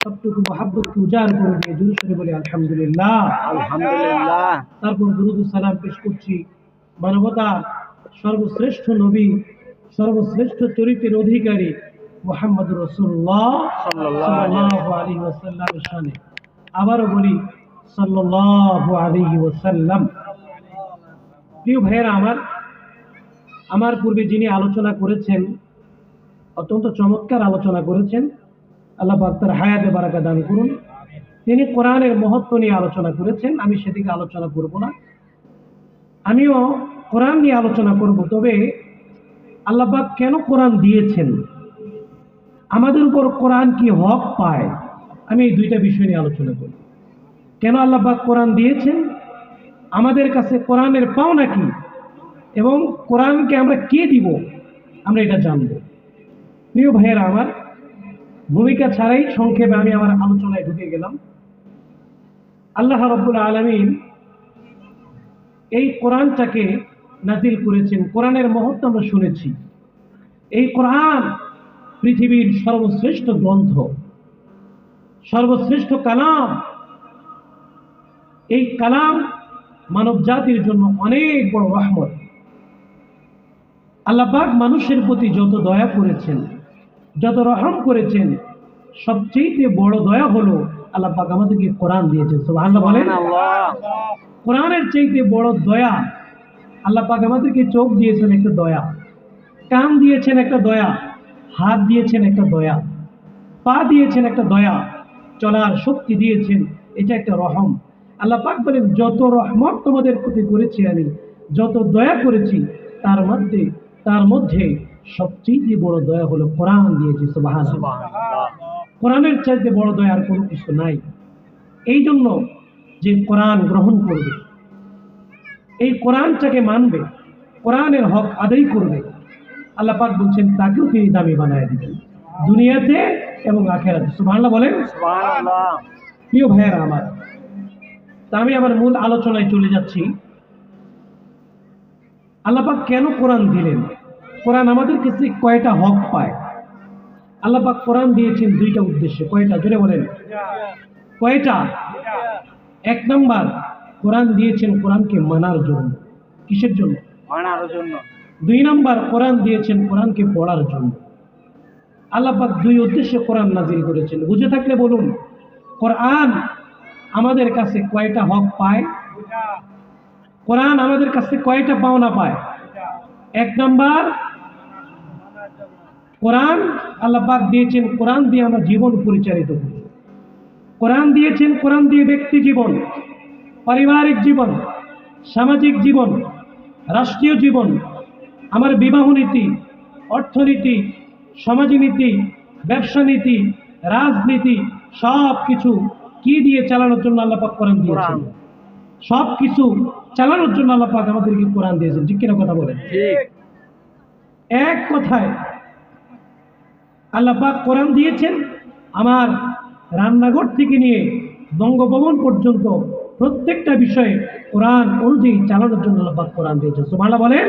সবটুকু মহাব্বতকে উজাড় করে দিয়ে দুরূদ শরীফ বলি আলহামদুলিল্লাহ। আলহামদুলিল্লাহ। তারপর দুরূদ ও সালাম পেশ করছি মানবতার সর্বশ্রেষ্ঠ নবী, সর্বশ্রেষ্ঠ চরিত্রের অধিকারী মুহাম্মদুর রাসূলুল্লাহ সাল্লাল্লাহু আলাইহি ওয়াসাল্লামের শানে। আবারও বলি সাল্লাল্লাহু আলাইহি ওয়াসাল্লাম। প্রিয় ভাইয়েরা আমার পূর্বে যিনি আলোচনা করেছেন, অত্যন্ত চমৎকার আলোচনা করেছেন, আল্লাহ পাক তার হায়াতে বারাকা দান করুন। তিনি কোরআনের মহত্ব নিয়ে আলোচনা করেছেন, আমি সেদিকে আলোচনা করব না। আমিও কোরআন নিয়ে আলোচনা করব, তবে আল্লাহ পাক কেন কোরআন দিয়েছেন, আমাদের উপর কোরআন কি হক পায়, আমি এই দুইটা বিষয় নিয়ে আলোচনা করব। কেন আল্লাহ পাক কোরআন দিয়েছেন, আমাদের কাছে কোরআনের পাওনা কি, এবং কোরআনকে আমরা কে দিব, আমরা এটা জানব। প্রিয় ভাইয়েরা আমার, ভূমিকা ছাড়াই সংক্ষেপে আমি আমার আলোচনায় ঢুকে গেলাম। আল্লাহ রাব্বুল আলামিন এই কোরআনটাকে নাজিল করেছেন, কোরআনের মহত্ব আমরা শুনেছি। এই কোরআন পৃথিবীর সর্বশ্রেষ্ঠ গ্রন্থ, সর্বশ্রেষ্ঠ কালাম। এই কালাম মানব জাতির জন্য অনেক বড় রহমত। আল্লাহ পাক মানুষের প্রতি যত দয়া করেছেন, যত রহম করেছেন, সবচেয়ে বড় দয়া হলো আল্লাহ পাক আমাদেরকে কোরআন দিয়েছেন। সুবহানাল্লাহ বলেন। কোরআনের চাইতে বড় দয়া, আল্লাহ পাক আমাদেরকে চোখ দিয়েছেন একটা দয়া, কান দিয়েছেন একটা দয়া, হাত দিয়েছেন একটা দয়া, পা দিয়েছেন একটা দয়া, চলার শক্তি দিয়েছেন, এটা একটা রহম। আল্লাহ পাক বলেন, যত রহমত তোমাদের প্রতি করেছি আমি, যত দয়া করেছি, তার মধ্যে সবচেয়ে বড় দয়া হলো কোরআন দিয়েছি। সুবহানাল্লাহ। কোরআনের চাইতে বড় দয়া আর কোনো কিছু নাই। এই জন্য যে কোরআন গ্রহণ করবে, এই কোরআনটাকে মানবে, কোরআনের হক আদায় করবে, আল্লাহ পাক বলছেন তাকেও তিনি দামি বানায় দিবেন দুনিয়াতে এবং আখিরাতে। সুবহানাল্লাহ বলেন। সুবহানাল্লাহ। প্রিয় ভাইয়েরা আমার, তা আমি আমার মূল আলোচনায় চলে যাচ্ছি। আল্লাহ পাক কেন কোরআন দিলেন, কোরআন আমাদের কাছে কয়টা হক পায়। আল্লাহ পাক কোরআন দিয়েছেন দুইটা উদ্দেশ্যে। কয়টা? জোরে বলেন। কয়টা? এক নম্বর, কোরআন দিয়েছেন কোরআনকে মানার জন্য। কিসের জন্য? মানার জন্য। দুই নম্বর, কোরআন দিয়েছেন কোরআনকে পড়ার জন্য। আল্লাহ পাক দুই উদ্দেশ্যে কোরআন নাজিল করেছেন। বুঝে থাকলে বলুন, কোরআন আমাদের কাছে কয়টা হক পায়, কোরআন আমাদের কাছে কয়টা পাওনা পায়। এক নম্বর, কোরআন আল্লাহ পাক দিয়েছেন, কোরআন দিয়ে আমরা জীবন পরিচালিত করি। কোরআন দিয়েছেন, কোরআন দিয়ে ব্যক্তি জীবন, পারিবারিক জীবন, সামাজিক জীবন, রাষ্ট্রীয় জীবন, আমার বিবাহ নীতি, অর্থনীতি, সমাজনীতি, ব্যবসা নীতি, রাজনীতি, সব কিছু কি দিয়ে চালানোর জন্য আল্লাহ পাক কোরআন দিয়েছেন। সব কিছু চালানোর জন্য আল্লাহ পাক আমাদেরকে কোরআন দিয়েছেন। ঠিক কিনা কথা বলেন? ঠিক। এক কথায় আল্লাহ পাক কোরআন দিয়েছেন আমার রান্নাঘর থেকে নিয়ে বঙ্গভবন পর্যন্ত প্রত্যেকটা বিষয়ে কোরআন অনুযায়ী চালানোর জন্য আল্লাহ পাক কোরআন দিয়েছেন। সুবহানাল্লাহ বলেন।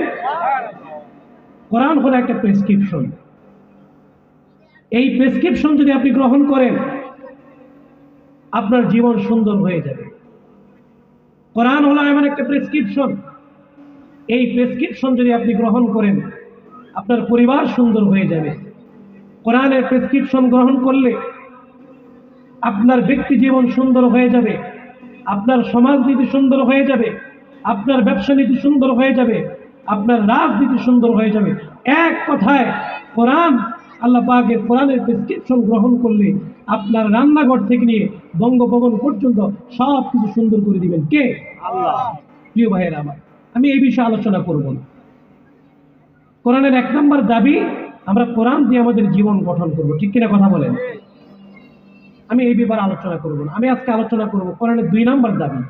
কোরআন হলো একটা প্রেসক্রিপশন। এই প্রেসক্রিপশন যদি আপনি গ্রহণ করেন, আপনার জীবন সুন্দর হয়ে যাবে। কোরআন হলো এমন একটা প্রেসক্রিপশন, এই প্রেসক্রিপশন যদি আপনি গ্রহণ করেন, আপনার পরিবার সুন্দর হয়ে যাবে। কোরআনের প্রেসক্রিপশন গ্রহণ করলে আপনার ব্যক্তি জীবন সুন্দর হয়ে যাবে, আপনার সমাজনীতি সুন্দর হয়ে যাবে, আপনার ব্যবসা নীতি সুন্দর হয়ে যাবে, আপনার রাজনীতি সুন্দর হয়ে যাবে। এক কথায় কোরআন, আল্লাহ পাকের কোরআনের প্রেসক্রিপশন গ্রহণ করলে আপনার রান্নাঘর থেকে নিয়ে বঙ্গভবন পর্যন্ত সব কিছু সুন্দর করে দিবেন কে? আল্লাহ। প্রিয় ভাইয়েরা আমার, আমি এই বিষয়ে আলোচনা করব না। কোরআনের এক নম্বর দাবি, আমরা কোরআন দিয়ে আমাদের জীবন গঠন করব। ঠিক কিনা কথা বলেন? আমি এই ব্যাপারে আলোচনা করব না। আমি আজকে আলোচনা করব কোরআনের দুই নম্বর দাবি।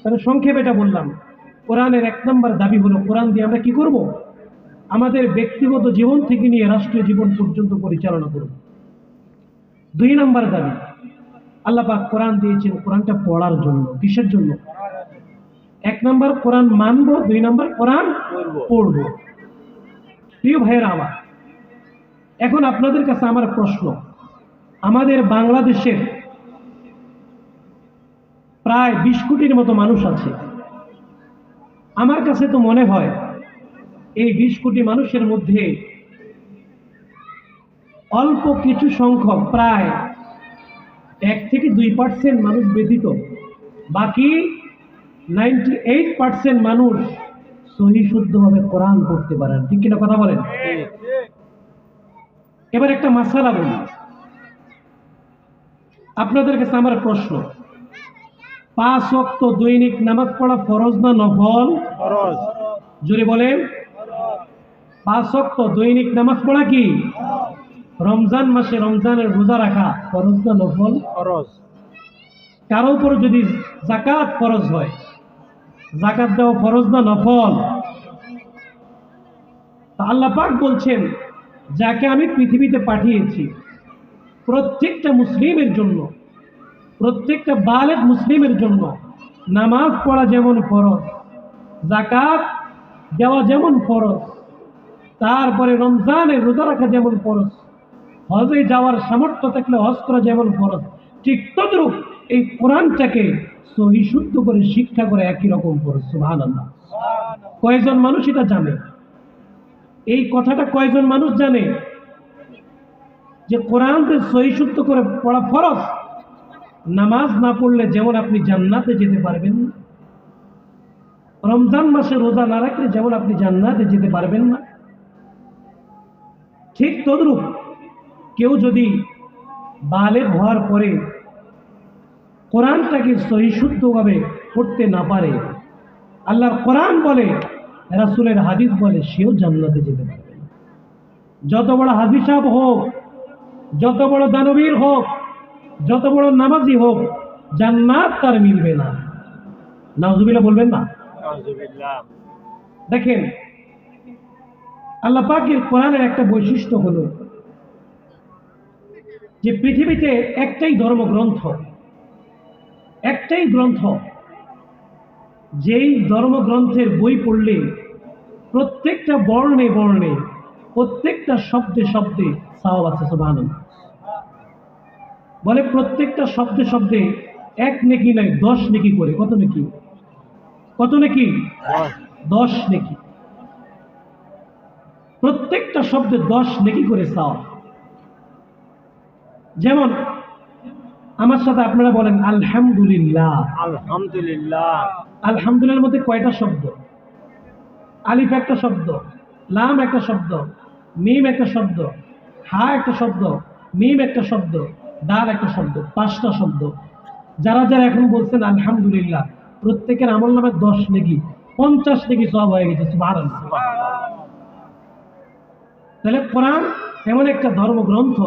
তাহলে সংক্ষেপে এটা বললাম, কোরআনের এক নম্বর দাবি হলো কোরআন দিয়ে আমরা কি করব, আমাদের ব্যক্তিগত জীবন থেকে নিয়ে রাষ্ট্রীয় জীবন পর্যন্ত পরিচালনা করব। দুই নম্বর দাবি, আল্লাহ পাক কোরআন দিয়েছেন কোরআনটা পড়ার জন্য। কিসের জন্য? এক নম্বর কোরআন মানবো, দুই নম্বর কোরআন পড়ব। প্রিয় ভাইয়েরা আমার, এখন আপনাদের কাছে আমার প্রশ্ন, আমাদের বাংলাদেশের প্রায় 20 কোটির মতো মানুষ আছে। আমার কাছে তো মনে হয় এই 20 কোটি মানুষের মধ্যে অল্প কিছু সংখ্যক, প্রায় 1 থেকে 2% মানুষ ব্যতীত বাকি 98% মানুষ সহি শুদ্ধভাবে কোরআন পড়তে পারেন। ঠিক কিনা কথা বলেন? এবার একটা মাসালা বলি আপনাদের কাছে। আমার প্রশ্ন, 5 ওয়াক্ত দৈনিক নামাজ পড়া ফরজ না নফল? ফরজ। জোরে বলেন। 5 ওয়াক্ত দৈনিক নামাজ পড়া কি? রমজান মাসে রমজানের রোজা রাখা ফরজ না নফল? ফরজ। কারো উপর যদি যাকাত ফরজ হয়, যাকাত দেওয়া ফরজ না নফল? তা আল্লাহ পাক বলছেন, যাকে আমি পৃথিবীতে পাঠিয়েছি প্রত্যেকটা মুসলিমের জন্য, প্রত্যেকটা বালেগ মুসলিমের জন্য নামাজ পড়া যেমন ফরজ, যাকাত দেওয়া যেমন ফরজ, তারপরে রমজানের রোজা রাখা যেমন ফরজ, হজে যাওয়ার সামর্থ্য থাকলে হজ করা যেমন ফরজ, ঠিক তদ্রূপ এই কোরআনটাকে সহি শুদ্ধ করে শিক্ষা করে একই রকম ফরজ। সুবহানাল্লাহ। কয়জন মানুষ এটা জানে? এই কথাটা কয়জন মানুষ জানে যে কোরআনকে সহি শুদ্ধ করে পড়া ফরজ? নামাজ না পড়লে যেমন আপনি জান্নাতে যেতে পারবেন না, রমজান মাসে রোজা না রাখলে যেমন আপনি জান্নাতে যেতে পারবেন না, ঠিক তদ্রূপ কেউ যদি বালেগ হওয়ার পরে কোরআনটাকে সহি শুদ্ধভাবে পড়তে না পারে, আল্লাহর কোরআন বলে, রাসূলের হাদিস বলে, সেও জান্নাতে যেতে পারবে না। যত বড় হাজী সাহেব হোক, যত বড় দানবীর হোক, যত বড় নামাজি হোক, জান্নাত তার মিলবে না। নাউজুবিল্লাহ বলবেন না? নাউজুবিল্লাহ। দেখেন, আল্লাহ পাকের কোরআনের একটা বৈশিষ্ট্য হলো যে পৃথিবীতে একটাই ধর্মগ্রন্থ, একটাই গ্রন্থ, যেই ধর্মগ্রন্থের বই পড়লে প্রত্যেকটা বর্ণে বর্ণে, প্রত্যেকটা শব্দে শব্দে সওয়াব আছে। সুবহানাল্লাহ। বলে প্রত্যেকটা শব্দে শব্দে 1 নেকি নয়, 10 নেকি করে। কত নেকি? কত নেকি? 10 নেকি। প্রত্যেকটা শব্দে 10 নেকি করে সওয়াব। যেমন আমার সাথে আপনারা বলেন আলহামদুলিল্লাহ। আলহামদুলিল্লাহ। আলহামদুলিল্লাহর মধ্যে কয়টা শব্দ? আলিফ একটা শব্দ, লাম একটা শব্দ, মিম একটা শব্দ, হা একটা শব্দ, মিম একটা শব্দ, দাল একটা শব্দ, 5টা শব্দ। যারা যারা এখন বলছেন আলহামদুলিল্লাহ, প্রত্যেকের আমল নামে 10 নেকি, 50 নেকি সওয়াব হয়ে গেছে। সুবহানাল্লাহ। তাহলে কোরআন এমন একটা ধর্মগ্রন্থ,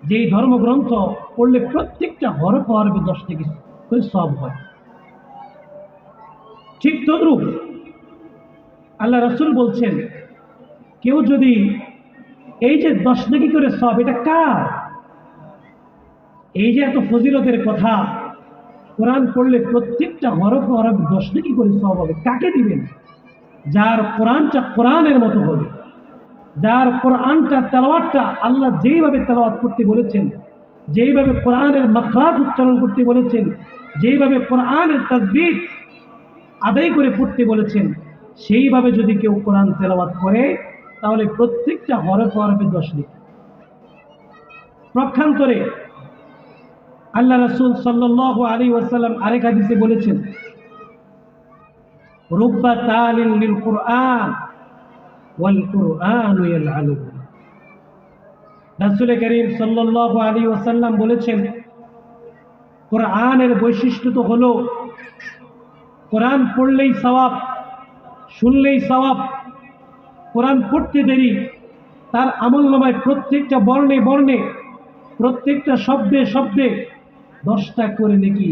যেই ধর্মগ্রন্থ পড়লে প্রত্যেকটা হরফ হরফে 10 নেকি করে সওয়াব হয়। ঠিক তদ্রূপ আল্লাহ রাসূল বলছেন, কেউ যদি এই যে 10 নেকি করে সওয়াব, এটা কার? এই যে এত ফজিলতের কথা, কোরআন পড়লে প্রত্যেকটা হরফ হরফ 10 নেকি করে সওয়াব হবে, কাকে দিবেন? যার কোরআনটা কোরআনের মতো হবে, যার কোরআনটা তেলাওয়াতটা আল্লাহ যেইভাবে তেলাওয়াত করতে বলেছেন, যেইভাবে কোরআনের মাখরাজ উচ্চারণ করতে বলেছেন, যেইভাবে কোরআনের তাসবিহ আদায় করে পড়তে বলেছেন, সেইভাবে যদি কেউ কোরআন তেলাওয়াত করে, তাহলে প্রত্যেকটা হরফ হরফে 10 নেকি। পক্ষান্তরে আল্লাহ রাসূল সাল্লাল্লাহু আলাইহি ওয়াসাল্লাম আরেক হাদিসে বলেছেন, রুব্বা তালিন লিল কুরআন ওয়াল কুরআনু ইয়ালআনুহু। রাসূল করিম সাল্লাল্লাহু আলাইহি ওয়াসাল্লাম বলেছেন, কোরআনের বৈশিষ্ট্য তো হলো কোরআন পড়লেই সওয়াব, শুনলেই সওয়াব। কোরআন পড়তে দেরি, তার আমলনামায় প্রত্যেকটা বর্ণে বর্ণে, প্রত্যেকটা শব্দে শব্দে 10টা করে নেকি,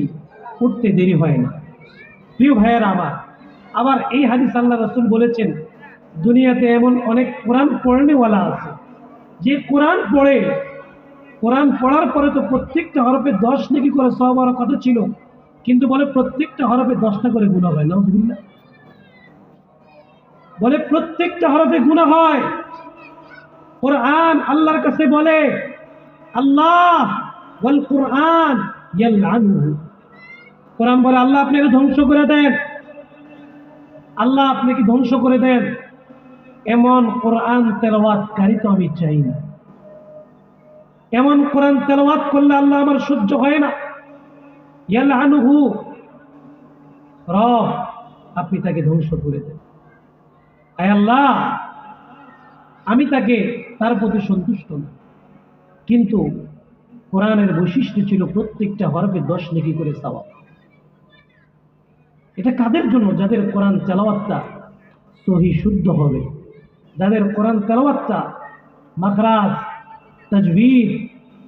পড়তে দেরি হয় না। প্রিয় ভাইয়েরা আমার, আবার এই হাদিস আল্লাহ রাসূল বলেছেন, দুনিয়াতে এমন অনেক কোরআন পড়নেওয়ালা আছে, যে কোরআন পড়ে, কোরআন পড়ার পরে তো প্রত্যেকটা হরফে 10 নেকি করে সওয়াব হওয়ার কথা ছিল, কিন্তু বলে প্রত্যেকটা হরফে 10টা করে গুনাহ হয়। নাউজুবিল্লাহ। বলে প্রত্যেকটা হরফে গুনাহ হয়। কোরআন আল্লাহর কাছে বলে, আল্লাহ ওয়াল কুরআন ইয়ালআনুহু। কোরআন বলে আল্লাহ আপনাকে ধ্বংস করে দেন, আল্লাহ আপনাকে ধ্বংস করে দেন। এমন কোরআন তেলাওয়াতকারী তো আমি চাই না। এমন কোরআন তেলাওয়াত করলে আল্লাহ আমার সহ্য হয় না। ইয়ালআনুহু, রব আপনি তাকে ধ্বংস করে দেন। আয় আল্লাহ, আমি তার প্রতি সন্তুষ্ট না। কিন্তু কোরআনের বৈশিষ্ট্য ছিল প্রত্যেকটা হরফে 10 নেকি করে সওয়াব। এটা কাদের জন্য? যাদের কোরআন তেলাওয়াতটা সহি শুদ্ধ হবে, যাদের কোরআন তেলাওয়াতটা মাখরাজ তাজবিদ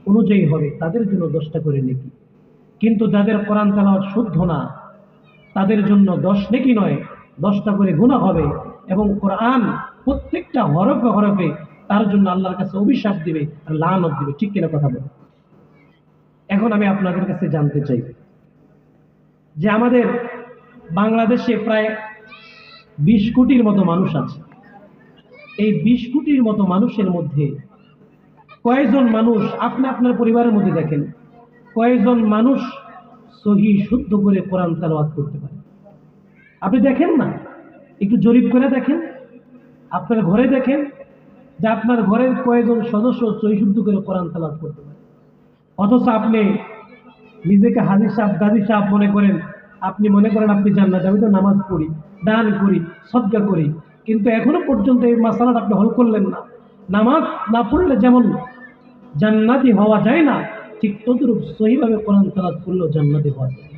অনুযায়ী হবে, তাদের জন্য 10টা করে নেকি। কিন্তু যাদের কোরআন তেলাওয়াত শুদ্ধ না, তাদের জন্য 10 নেকি নয়, 10টা করে গুনাহ হবে। এবং কোরআন প্রত্যেকটা হরফে হরফে তার জন্য আল্লাহর কাছে অভিশাপ দিবে আর লানত দিবে। ঠিক কিনা কথা বলে? এখন আমি আপনাদের কাছে জানতে চাই যে আমাদের বাংলাদেশে প্রায় 20 কোটির মতো মানুষ আছে। এই 20 কোটির মতো মানুষের মধ্যে কয়জন মানুষ, আপনি আপনার পরিবারের মধ্যে দেখেন, কয়জন মানুষ সহি শুদ্ধ করে কোরআন তেলাওয়াত করতে পারে? আপনি দেখেন না? একটু জরিপ করে দেখেন, আপনার ঘরে দেখেন যে আপনার ঘরের কয়জন সদস্য সহি শুদ্ধ করে কোরআন তেলাওয়াত করতে পারে। অথচ আপনি নিজেকে হাজী সাহেব গাজী সাহেব মনে করেন, আপনি মনে করেন আপনি জান্নাতে, আমি তো নামাজ পড়ি, দান করি, সদকা করি, কিন্তু এখনো পর্যন্ত এই মাসালাটা আপনি হল করলেন না। নামাজ না পড়লে যেমন জান্নাতি হওয়া যায় না, ঠিক তদ্রূপ সহিভাবে কোরআন তেলাওয়াত করলেও জান্নাতি হওয়া যায়।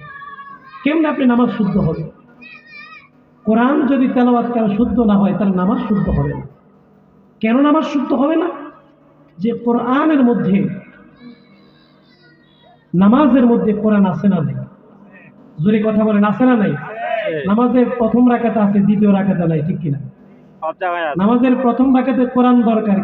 কেমনে আপনি নামাজ শুদ্ধ হবে? কোরআন যদি তেলাওয়াত করা শুদ্ধ না হয়, তাহলে নামাজ শুদ্ধ হবে না। কেন নামাজ শুদ্ধ হবে না? যে কোরআনের মধ্যে, নামাজের মধ্যে কোরআন আছে না নাই? জোরে কথা বলেন, আছে না নাই? নামাজের প্রথম রাকাতে আছে, দ্বিতীয় রাকাতে নাই। ঠিক কিনা? সব জায়গায় আছে। নামাজের প্রথম রাকাতে কোরআন দরকার।